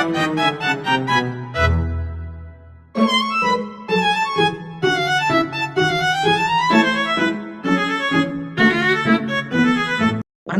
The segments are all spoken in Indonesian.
Pernah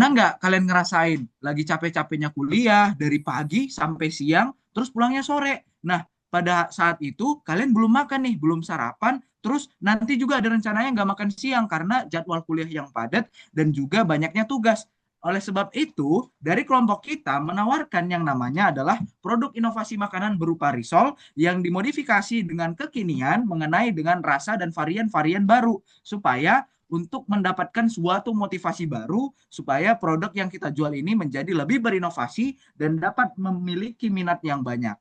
nggak kalian ngerasain lagi capek-capeknya kuliah dari pagi sampai siang, terus pulangnya sore? Nah, pada saat itu kalian belum makan nih, belum sarapan, terus nanti juga ada rencananya nggak makan siang karena jadwal kuliah yang padat dan juga banyaknya tugas. Oleh sebab itu, dari kelompok kita menawarkan yang namanya adalah produk inovasi makanan berupa risol yang dimodifikasi dengan kekinian mengenai dengan rasa dan varian-varian baru supaya untuk mendapatkan suatu motivasi baru supaya produk yang kita jual ini menjadi lebih berinovasi dan dapat memiliki minat yang banyak.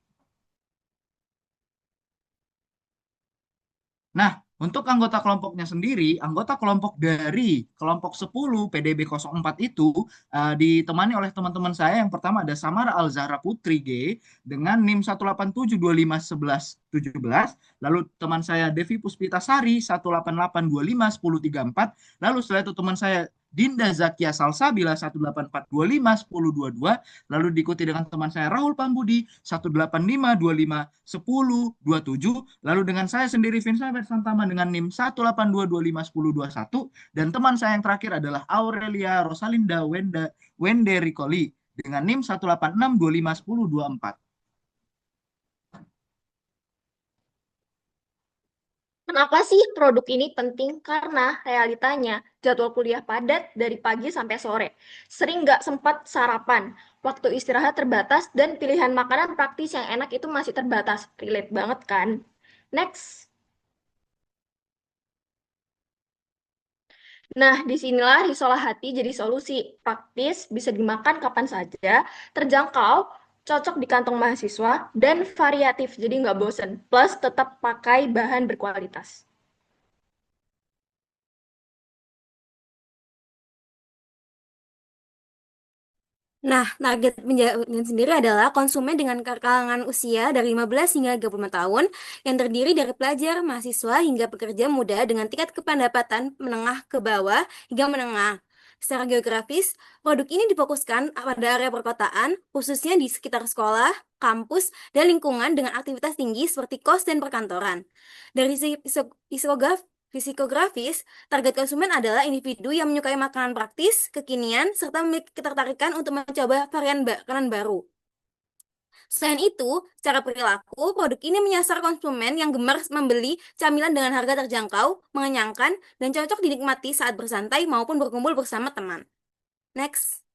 Nah, untuk anggota kelompoknya sendiri, anggota kelompok dari kelompok 10 PDB 04 itu ditemani oleh teman-teman saya. Yang pertama ada Samara Alzahra Putri G dengan NIM 187251117. Lalu teman saya Devi Puspitasari 188251034. Lalu setelah itu teman saya Dinda Zakia Salsabila 184251022. Lalu diikuti dengan teman saya Rahul Pambudi 185251027. Lalu dengan saya sendiri Vincent Santama dengan NIM 182251021 dan teman saya yang terakhir adalah Aurelia Rosalinda Wende Ricoli dengan NIM 186251024. Kenapa sih produk ini penting? Karena realitanya jadwal kuliah padat dari pagi sampai sore. Sering nggak sempat sarapan, waktu istirahat terbatas, dan pilihan makanan praktis yang enak itu masih terbatas. Relate banget kan? Next. Nah, disinilah risolah hati jadi solusi. Praktis, bisa dimakan kapan saja, terjangkau, cocok di kantong mahasiswa, dan variatif, jadi nggak bosen. Plus, tetap pakai bahan berkualitas. Nah, target penjaringan sendiri adalah konsumen dengan kalangan usia dari 15 hingga 35 tahun yang terdiri dari pelajar, mahasiswa, hingga pekerja muda dengan tingkat kependapatan menengah ke bawah hingga menengah. Secara geografis, produk ini difokuskan pada area perkotaan, khususnya di sekitar sekolah, kampus, dan lingkungan dengan aktivitas tinggi seperti kos dan perkantoran. Dari sisi fisikografis, target konsumen adalah individu yang menyukai makanan praktis, kekinian, serta memiliki ketertarikan untuk mencoba varian makanan baru. Selain itu, secara perilaku, produk ini menyasar konsumen yang gemar membeli camilan dengan harga terjangkau, mengenyangkan, dan cocok dinikmati saat bersantai maupun berkumpul bersama teman. Next.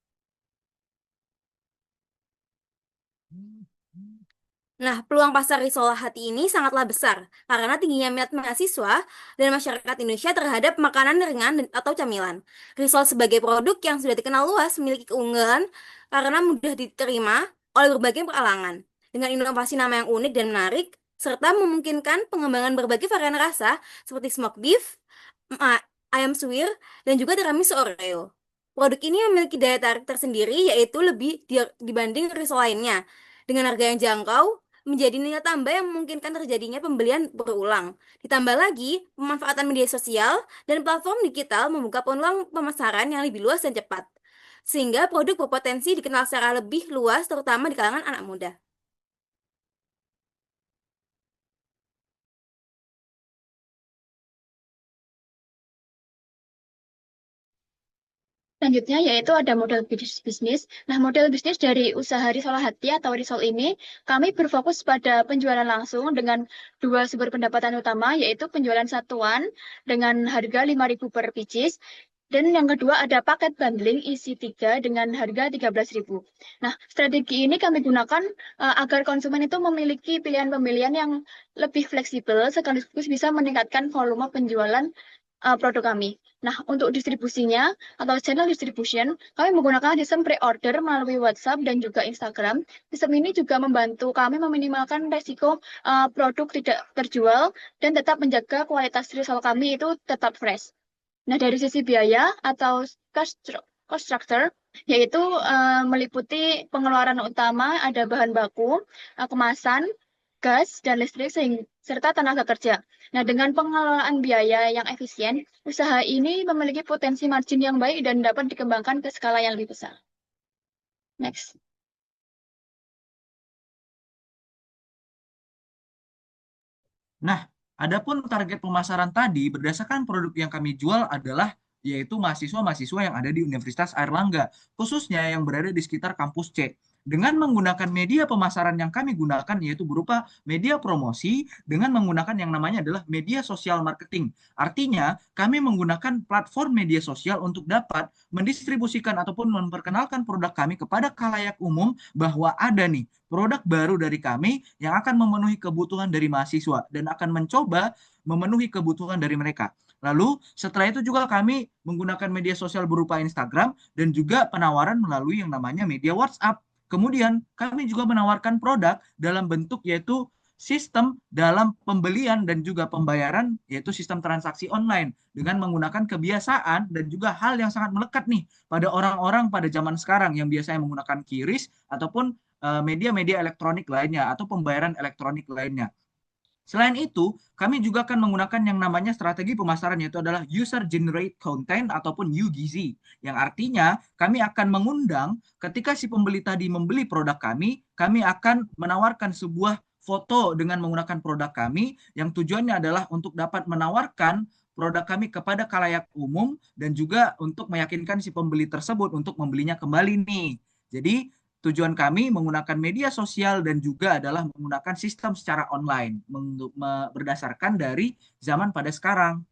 Nah, peluang pasar risolah hati ini sangatlah besar karena tingginya minat mahasiswa dan masyarakat Indonesia terhadap makanan ringan atau camilan. Risol sebagai produk yang sudah dikenal luas memiliki keunggulan karena mudah diterima oleh berbagai kalangan. Dengan inovasi nama yang unik dan menarik, serta memungkinkan pengembangan berbagai varian rasa seperti smoked beef, ayam suwir, dan juga tiramisu Oreo. Produk ini memiliki daya tarik tersendiri yaitu lebih dibanding risol lainnya. Dengan harga yang jangkau, menjadi nilai tambah yang memungkinkan terjadinya pembelian berulang. Ditambah lagi, pemanfaatan media sosial dan platform digital membuka peluang pemasaran yang lebih luas dan cepat. Sehingga produk berpotensi dikenal secara lebih luas terutama di kalangan anak muda. Selanjutnya yaitu ada model bisnis. Nah, model bisnis dari usaha Risol Hati atau Risol ini, kami berfokus pada penjualan langsung dengan dua sumber pendapatan utama, yaitu penjualan satuan dengan harga 5.000 per pieces, dan yang kedua ada paket bundling isi 3 dengan harga 13.000. Nah, strategi ini kami gunakan agar konsumen itu memiliki pilihan-pemilihan yang lebih fleksibel sekaligus bisa meningkatkan volume penjualan produk kami. Nah, untuk distribusinya atau channel distribution, kami menggunakan sistem pre-order melalui WhatsApp dan juga Instagram. Sistem ini juga membantu kami meminimalkan resiko produk tidak terjual dan tetap menjaga kualitas risol kami itu tetap fresh. Nah, dari sisi biaya atau cost structure, yaitu meliputi pengeluaran utama ada bahan baku, kemasan, gas, dan listrik, serta tenaga kerja. Nah, dengan pengelolaan biaya yang efisien, usaha ini memiliki potensi margin yang baik dan dapat dikembangkan ke skala yang lebih besar. Next. Nah, adapun target pemasaran tadi berdasarkan produk yang kami jual adalah yaitu mahasiswa-mahasiswa yang ada di Universitas Airlangga, khususnya yang berada di sekitar kampus C. Dengan menggunakan media pemasaran yang kami gunakan yaitu berupa media promosi dengan menggunakan yang namanya adalah media sosial marketing. Artinya, kami menggunakan platform media sosial untuk dapat mendistribusikan ataupun memperkenalkan produk kami kepada khalayak umum bahwa ada nih produk baru dari kami yang akan memenuhi kebutuhan dari mahasiswa dan akan mencoba memenuhi kebutuhan dari mereka. Lalu setelah itu juga kami menggunakan media sosial berupa Instagram dan juga penawaran melalui yang namanya media WhatsApp. Kemudian kami juga menawarkan produk dalam bentuk yaitu sistem dalam pembelian dan juga pembayaran yaitu sistem transaksi online dengan menggunakan kebiasaan dan juga hal yang sangat melekat nih pada orang-orang pada zaman sekarang yang biasanya menggunakan QRIS ataupun media-media elektronik lainnya atau pembayaran elektronik lainnya. Selain itu, kami juga akan menggunakan yang namanya strategi pemasaran yaitu adalah user generate content ataupun UGC. Yang artinya kami akan mengundang ketika si pembeli tadi membeli produk kami akan menawarkan sebuah foto dengan menggunakan produk kami yang tujuannya adalah untuk dapat menawarkan produk kami kepada khalayak umum dan juga untuk meyakinkan si pembeli tersebut untuk membelinya kembali nih. Jadi tujuan kami menggunakan media sosial dan juga adalah menggunakan sistem secara online berdasarkan dari zaman pada sekarang.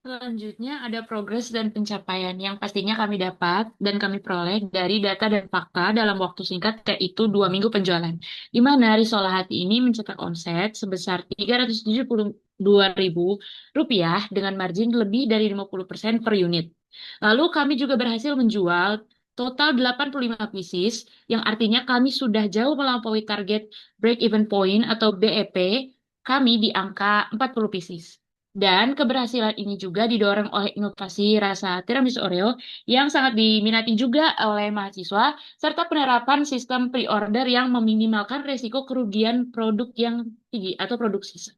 Selanjutnya ada progres dan pencapaian yang pastinya kami dapat dan kami peroleh dari data dan fakta dalam waktu singkat yaitu 2 minggu penjualan. Di mana Risola Hati ini mencetak omset sebesar Rp372.000 dengan margin lebih dari 50% per unit. Lalu kami juga berhasil menjual total 85 pieces yang artinya kami sudah jauh melampaui target break even point atau BEP kami di angka 40 pieces. Dan keberhasilan ini juga didorong oleh inovasi rasa tiramisu Oreo yang sangat diminati juga oleh mahasiswa, serta penerapan sistem pre-order yang meminimalkan risiko kerugian produk yang tinggi atau produk sisa.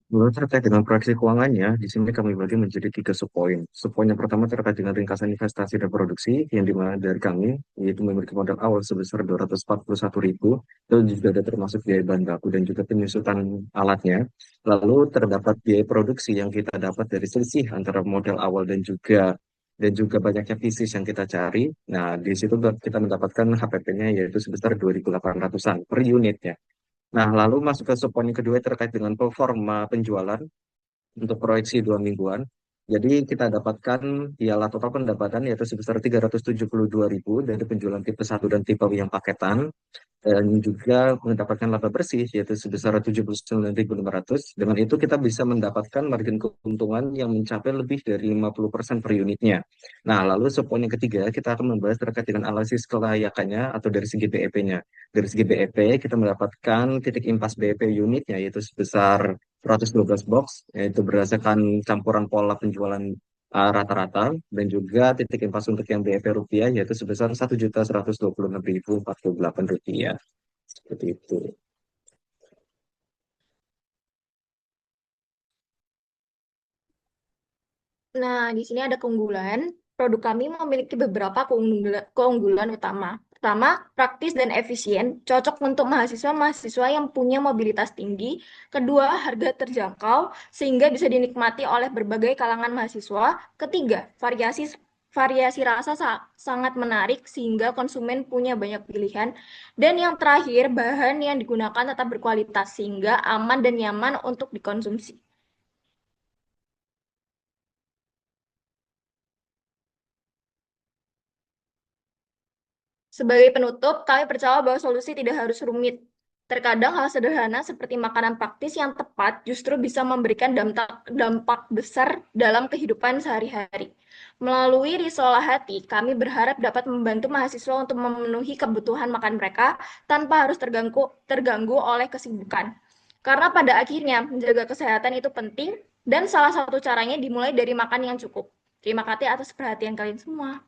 Lalu terkait dengan proyeksi keuangannya, di sini kami bagi menjadi 3 subpoin. Subpoin yang pertama terkait dengan ringkasan investasi dan produksi, yang dimana dari kami, yaitu memiliki modal awal sebesar 241.000, itu juga ada termasuk biaya bahan baku dan juga penyusutan alatnya. Lalu terdapat biaya produksi yang kita dapat dari selisih antara modal awal dan juga banyaknya pieces yang kita cari. Nah, di situ kita mendapatkan HPP-nya yaitu sebesar 2.800-an per unitnya. Nah, lalu masuk ke subpoin yang kedua terkait dengan performa penjualan untuk proyeksi 2 mingguan. Jadi kita dapatkan ialah total pendapatan yaitu sebesar 372.000 dari penjualan tipe 1 dan tipe yang paketan dan juga mendapatkan laba bersih yaitu sebesar 79.500. Dengan itu kita bisa mendapatkan margin keuntungan yang mencapai lebih dari 50% per unitnya. Nah, lalu subpoin yang ketiga kita akan membahas terkait dengan analisis kelayakannya atau dari segi BEP-nya. Dari segi BEP kita mendapatkan titik impas BEP unitnya yaitu sebesar 112 box, yaitu berdasarkan campuran pola penjualan rata-rata dan juga titik impas untuk yang BEP rupiah yaitu sebesar Rp1.126.048. Seperti itu. Nah, di sini ada keunggulan. Produk kami memiliki beberapa keunggulan utama. Pertama, praktis dan efisien, cocok untuk mahasiswa-mahasiswa yang punya mobilitas tinggi. Kedua, harga terjangkau, sehingga bisa dinikmati oleh berbagai kalangan mahasiswa. Ketiga, variasi rasa sangat menarik, sehingga konsumen punya banyak pilihan. Dan yang terakhir, bahan yang digunakan tetap berkualitas, sehingga aman dan nyaman untuk dikonsumsi. Sebagai penutup, kami percaya bahwa solusi tidak harus rumit. Terkadang hal sederhana seperti makanan praktis yang tepat justru bisa memberikan dampak besar dalam kehidupan sehari-hari. Melalui Risolah Hati, kami berharap dapat membantu mahasiswa untuk memenuhi kebutuhan makan mereka tanpa harus terganggu oleh kesibukan. Karena pada akhirnya menjaga kesehatan itu penting dan salah satu caranya dimulai dari makan yang cukup. Terima kasih atas perhatian kalian semua.